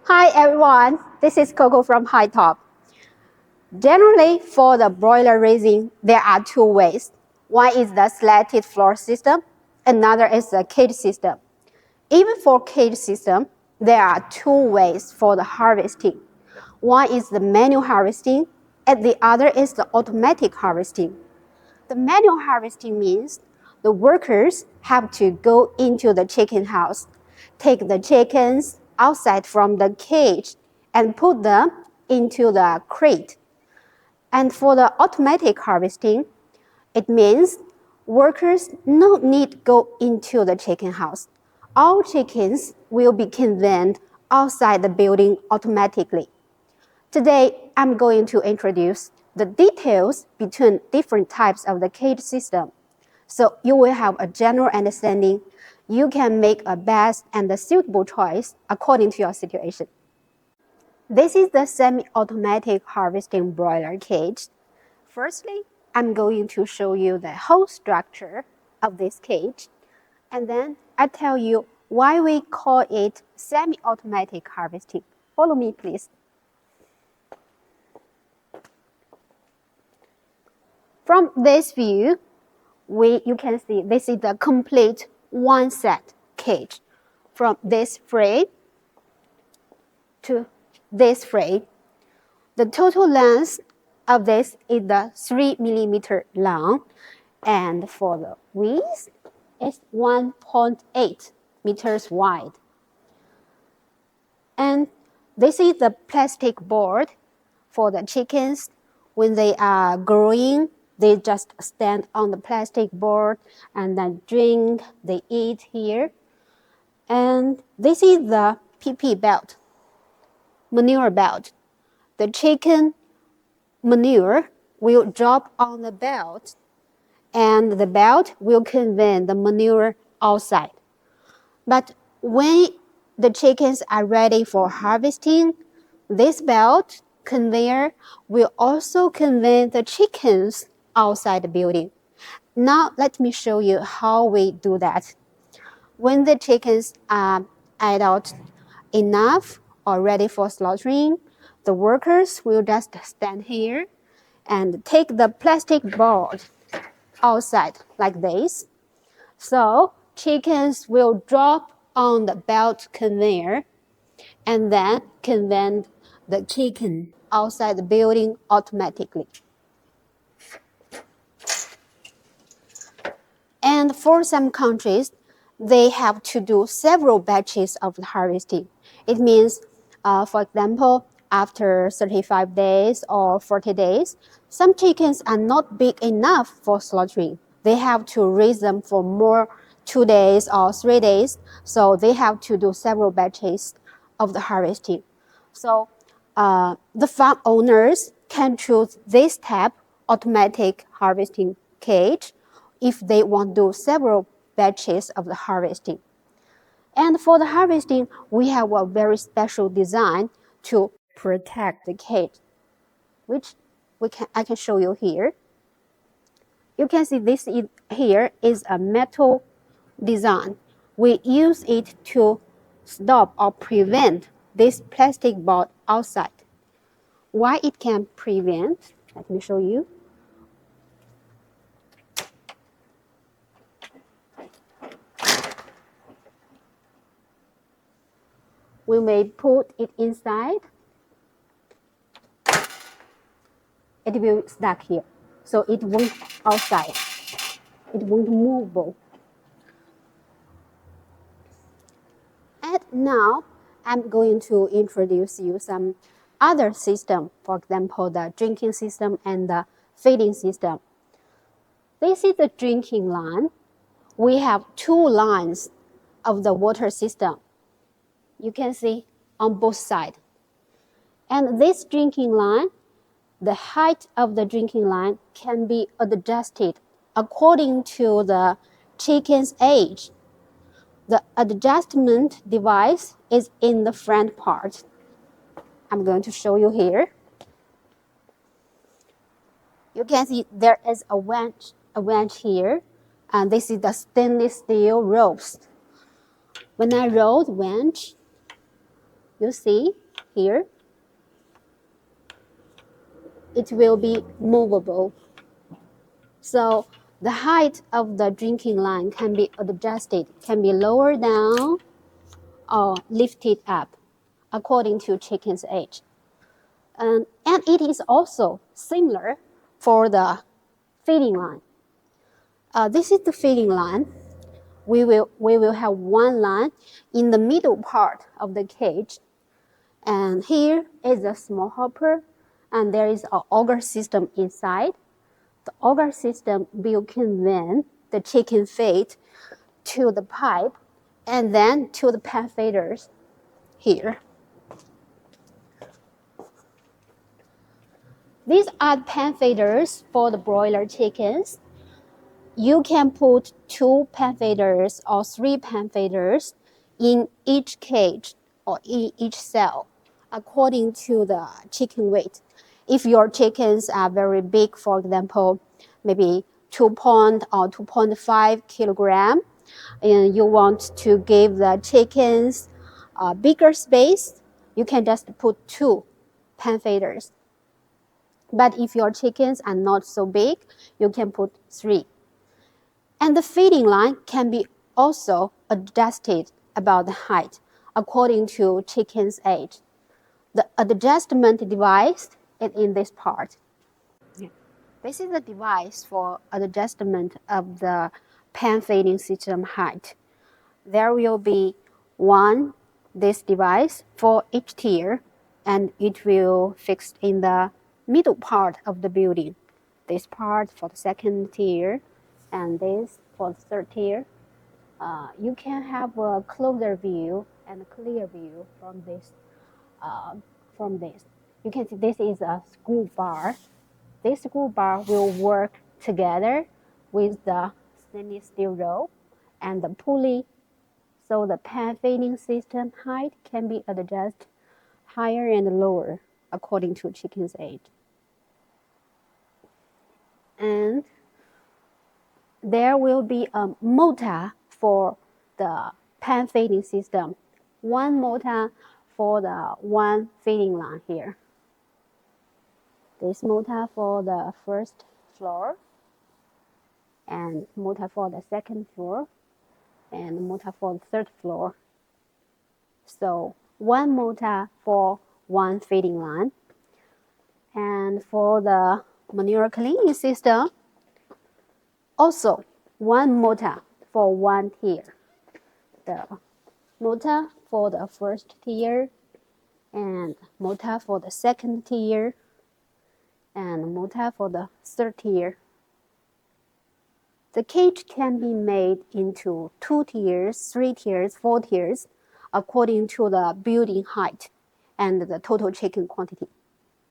Hi everyone, this is Coco from High Top. Generally, for the broiler raising, there are two ways. One is the slatted floor system, another is the cage system. Even for cage system, there are two ways for the harvesting. One is the manual harvesting, and the other is the automatic harvesting. The manual harvesting means the workers have to go into the chicken house, take the chickens outside from the cage, and put them into the crate. And for the automatic harvesting, it means workers no need go into the chicken house. All chickens will be conveyed outside the building automatically. Today, I'm going to introduce the details between different types of the cage system. So you will have a general understanding. You can make a best and a suitable choice according to your situation. This is the semi-automatic harvesting broiler cage. Firstly, I'm going to show you the whole structure of this cage, and then I tell you why we call it semi-automatic harvesting. Follow me, please. From this view, you can see this is the complete one set cage. From this frame to this frame, the total length of this is the 3 millimeter long, and for the width, it's 1.8 meters wide. And this is the plastic board for the chickens. When they are growing, they just stand on the plastic board and then drink, they eat here. And this is the PP belt, manure belt. The chicken manure will drop on the belt, and the belt will convey the manure outside. But when the chickens are ready for harvesting, this belt conveyor will also convey the chickens outside the building. Now let me show you how we do that. When the chickens are adult enough or ready for slaughtering, the workers will just stand here and take the plastic board outside like this. So chickens will drop on the belt conveyor and then convey the chicken outside the building automatically. And for some countries, they have to do several batches of the harvesting. It means, for example, after 35 days or 40 days, some chickens are not big enough for slaughtering. They have to raise them for more 2 days or 3 days, so they have to do several batches of the harvesting. So the farm owners can choose this type automatic harvesting cage if they want to do several batches of the harvesting. And for the harvesting, we have a very special design to protect the cage, which I can show you here. You can see this here is a metal design. We use it to stop or prevent this plastic board outside. Why it can prevent? Let me show you. When we put it inside, it will stuck here. So it won't outside. It won't move. And now I'm going to introduce you some other system, for example, the drinking system and the feeding system. This is the drinking line. We have two lines of the water system. You can see on both sides. And this drinking line, the height of the drinking line can be adjusted according to the chicken's age. The adjustment device is in the front part. I'm going to show you here. You can see there is a wrench here, and this is the stainless steel ropes. When I roll the wrench, You see here, it will be movable. So the height of the drinking line can be adjusted, can be lowered down or lifted up according to chicken's age. And it is also similar for the feeding line. This is the feeding line. We will have one line in the middle part of the cage. And here is a small hopper, and there is an auger system inside. The auger system will convey the chicken feed to the pipe and then to the pan feeders here. These are pan feeders for the broiler chickens. You can put 2 pan feeders or 3 pan feeders in each cage or in each cell according to the chicken weight. If your chickens are very big, for example, maybe 2 pound or 2.5 kilogram, and you want to give the chickens a bigger space, you can just put 2 pan feeders. But if your chickens are not so big, you can put 3. And the feeding line can be also adjusted about the height according to chicken's age. The adjustment device is in this part. This is the device for adjustment of the pan feeding system height. There will be this device for each tier, and it will fix in the middle part of the building. This part for the second tier, and this for the third tier. You can have a closer view and a clear view from this. You can see this is a screw bar. This screw bar will work together with the stainless steel rope and the pulley, so the pan feeding system height can be adjusted higher and lower according to chicken's age. And there will be a motor for the pan feeding system. One motor for the one feeding line here. This motor for the first floor, and motor for the second floor, and motor for the third floor. So one motor for one feeding line. And for the manure cleaning system, also one motor for one tier. The motor for the first tier, and motor for the second tier, and motor for the third tier. The cage can be made into 2 tiers, 3 tiers, 4 tiers, according to the building height and the total chicken quantity.